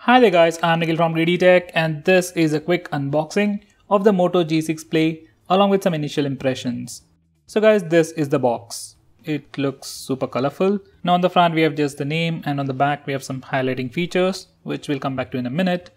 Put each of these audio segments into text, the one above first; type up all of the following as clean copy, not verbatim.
Hi there guys, I'm Nikhil from GreedyTech and this is a quick unboxing of the Moto G6 Play along with some initial impressions. So guys, this is the box. It looks super colorful. Now on the front we have just the name and on the back we have some highlighting features which we'll come back to in a minute.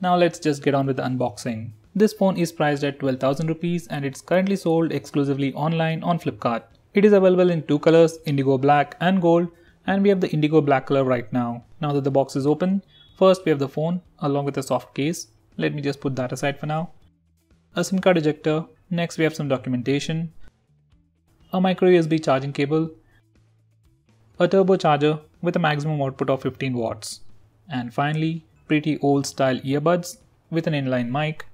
Now let's just get on with the unboxing. This phone is priced at 12,000 rupees and it's currently sold exclusively online on Flipkart. It is available in two colors, indigo black and gold, and we have the indigo black color right now. Now that the box is open, first we have the phone along with a soft case. Let me just put that aside for now. A SIM card ejector. Next we have some documentation. A micro USB charging cable. A turbo charger with a maximum output of 15 watts. And finally, pretty old style earbuds with an inline mic.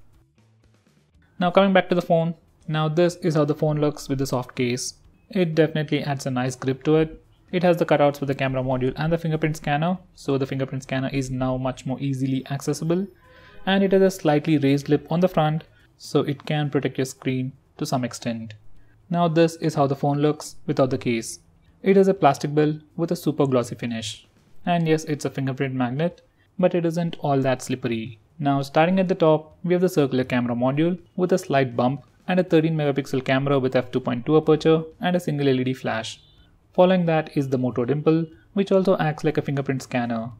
Now coming back to the phone. Now this is how the phone looks with the soft case. It definitely adds a nice grip to it. It has the cutouts for the camera module and the fingerprint scanner, so the fingerprint scanner is now much more easily accessible, and it has a slightly raised lip on the front, so it can protect your screen to some extent. Now this is how the phone looks without the case. It is a plastic build with a super glossy finish. And yes, it's a fingerprint magnet, but it isn't all that slippery. Now starting at the top, we have the circular camera module with a slight bump and a 13 megapixel camera with f2.2 aperture and a single LED flash. Following that is the Moto dimple, which also acts like a fingerprint scanner.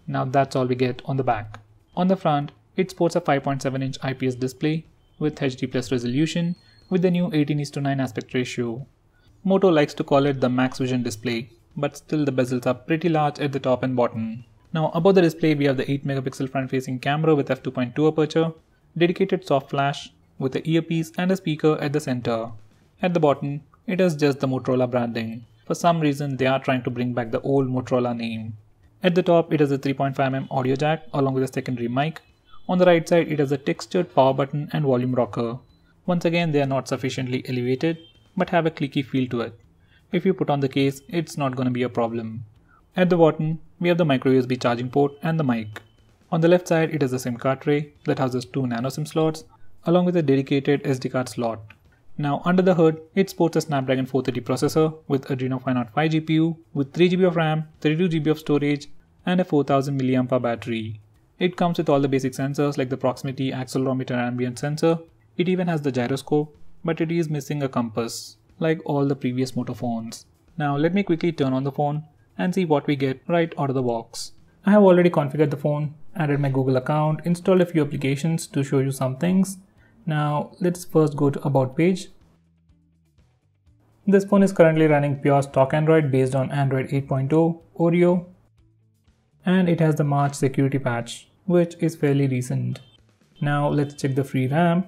Now that's all we get on the back. On the front, it sports a 5.7-inch IPS display with HD+ resolution with the new 18:9 aspect ratio. Moto likes to call it the Max Vision display, but still the bezels are pretty large at the top and bottom. Now above the display we have the 8 megapixel front-facing camera with f2.2 aperture, dedicated soft flash with an earpiece and a speaker at the center. At the bottom, it has just the Motorola branding. For some reason, they are trying to bring back the old Motorola name. At the top, it has a 3.5mm audio jack along with a secondary mic. On the right side, it has a textured power button and volume rocker. Once again, they are not sufficiently elevated, but have a clicky feel to it. If you put on the case, it's not going to be a problem. At the bottom, we have the micro USB charging port and the mic. On the left side, it has a SIM card tray that houses 2 nano SIM slots along with a dedicated SD card slot. Now under the hood, it sports a Snapdragon 430 processor with Adreno 505 GPU with 3GB of RAM, 32GB of storage and a 4000 mAh battery. It comes with all the basic sensors like the proximity, accelerometer and ambient sensor. It even has the gyroscope, but it is missing a compass like all the previous Moto phones. Now let me quickly turn on the phone and see what we get right out of the box. I have already configured the phone, added my Google account, installed a few applications to show you some things. Now let's first go to About page. This phone is currently running pure stock Android based on Android 8.0 Oreo, and it has the March security patch, which is fairly recent. Now let's check the free RAM.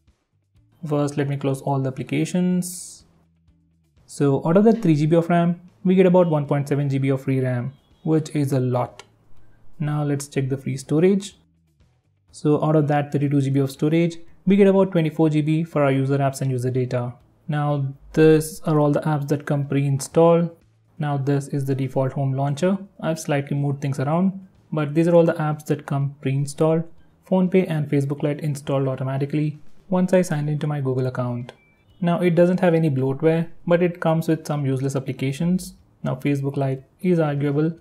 First let me close all the applications. So out of the 3GB of RAM, we get about 1.7GB of free RAM, which is a lot. Now let's check the free storage. So out of that 32GB of storage, we get about 24GB for our user apps and user data. Now these are all the apps that come pre-installed. Now this is the default home launcher. I've slightly moved things around, but these are all the apps that come pre-installed. PhonePe and Facebook Lite installed automatically once I signed into my Google account. Now it doesn't have any bloatware, but it comes with some useless applications. Now Facebook Lite is arguable,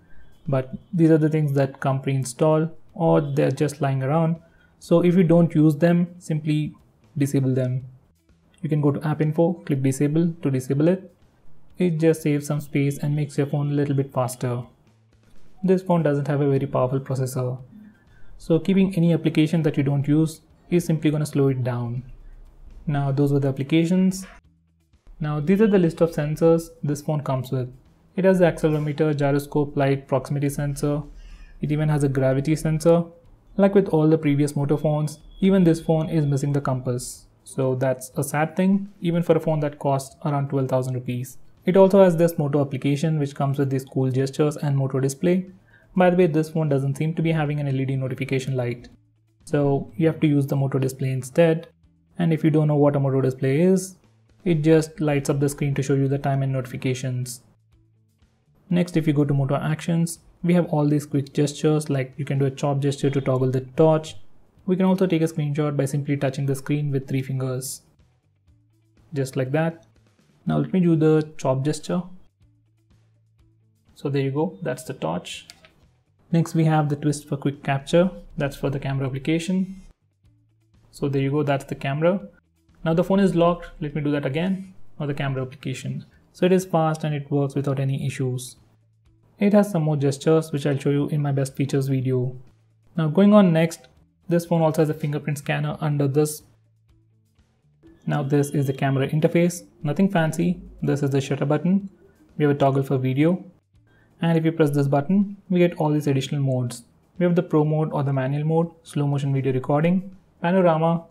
but these are the things that come pre-installed or they're just lying around. So if you don't use them, simply disable them. You can go to App Info, click Disable to disable it. It just saves some space and makes your phone a little bit faster. This phone doesn't have a very powerful processor, so keeping any application that you don't use is simply going to slow it down. Now those were the applications. Now these are the list of sensors this phone comes with. It has the accelerometer, gyroscope, light, proximity sensor. It even has a gravity sensor. Like with all the previous Moto phones, even this phone is missing the compass. So that's a sad thing, even for a phone that costs around 12,000 rupees. It also has this Moto application which comes with these cool gestures and Moto display. By the way, this phone doesn't seem to be having an LED notification light. So you have to use the Moto display instead. And if you don't know what a Moto display is, it just lights up the screen to show you the time and notifications. Next, if you go to Moto Actions, we have all these quick gestures, like you can do a chop gesture to toggle the torch. We can also take a screenshot by simply touching the screen with 3 fingers. Just like that. Now let me do the chop gesture. So there you go, that's the torch. Next we have the twist for quick capture. That's for the camera application. So there you go, that's the camera. Now the phone is locked. Let me do that again. Now the camera application. So it is fast and it works without any issues. It has some more gestures which I'll show you in my best features video. Now going on next, this phone also has a fingerprint scanner under this. Now this is the camera interface, nothing fancy. This is the shutter button. We have a toggle for video. And if you press this button, we get all these additional modes. We have the pro mode or the manual mode, slow motion video recording, panorama,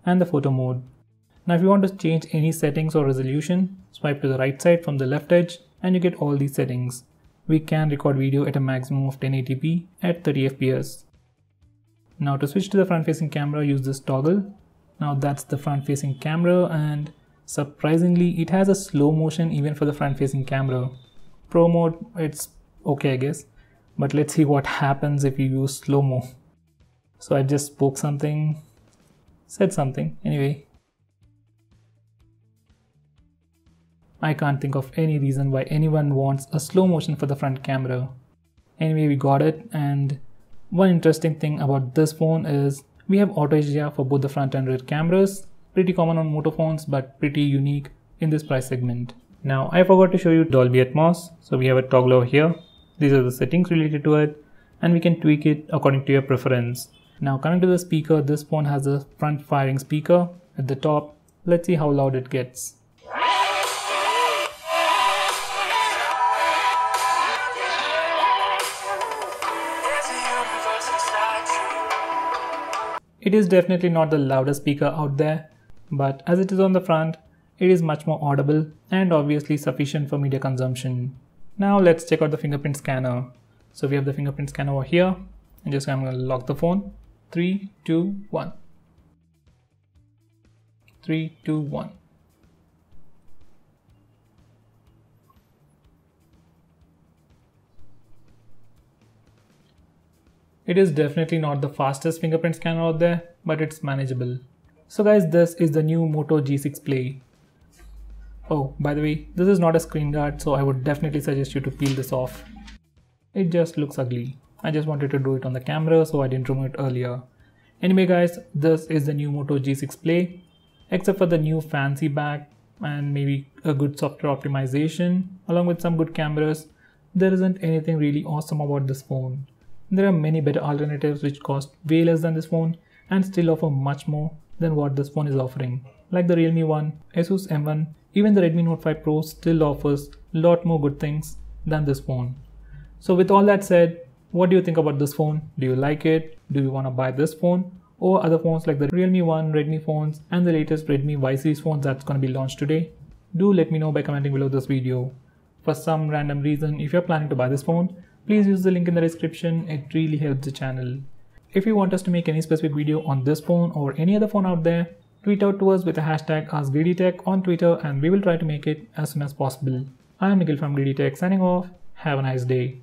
and the photo mode. Now if you want to change any settings or resolution, swipe to the right side from the left edge and you get all these settings. We can record video at a maximum of 1080p at 30 fps. Now to switch to the front facing camera, use this toggle. Now that's the front facing camera, and surprisingly it has a slow motion even for the front facing camera. Pro mode, it's okay I guess, but let's see what happens if you use slow-mo. So I just spoke something, said something, anyway. I can't think of any reason why anyone wants a slow motion for the front camera. Anyway, we got it, and one interesting thing about this phone is we have auto HDR for both the front and rear cameras. Pretty common on Moto phones, but pretty unique in this price segment. Now I forgot to show you Dolby Atmos. So we have a toggle over here. These are the settings related to it, and we can tweak it according to your preference. Now coming to the speaker, this phone has a front firing speaker at the top. Let's see how loud it gets. It is definitely not the loudest speaker out there, but as it is on the front, it is much more audible and obviously sufficient for media consumption. Now let's check out the fingerprint scanner. So we have the fingerprint scanner over here, and I'm going to lock the phone. 3, 2, 1. 3, 2, 1. It is definitely not the fastest fingerprint scanner out there, but it's manageable. So guys, this is the new Moto G6 Play. Oh, by the way, this is not a screen guard, so I would definitely suggest you to peel this off. It just looks ugly. I just wanted to do it on the camera, so I didn't remove it earlier. Anyway guys, this is the new Moto G6 Play. Except for the new fancy back and maybe a good software optimization along with some good cameras, there isn't anything really awesome about this phone. There are many better alternatives which cost way less than this phone and still offer much more than what this phone is offering. Like the Realme 1, Asus M1, even the Redmi Note 5 Pro still offers a lot more good things than this phone. So with all that said, what do you think about this phone? Do you like it? Do you want to buy this phone? Or other phones like the Realme 1, Redmi phones and the latest Redmi Y series phones that's going to be launched today? Do let me know by commenting below this video. For some random reason, if you're planning to buy this phone, please use the link in the description. It really helps the channel. If you want us to make any specific video on this phone or any other phone out there, tweet out to us with the hashtag #GreedyTech on Twitter and we will try to make it as soon as possible. I am Nikhil from GreedyTech signing off. Have a nice day.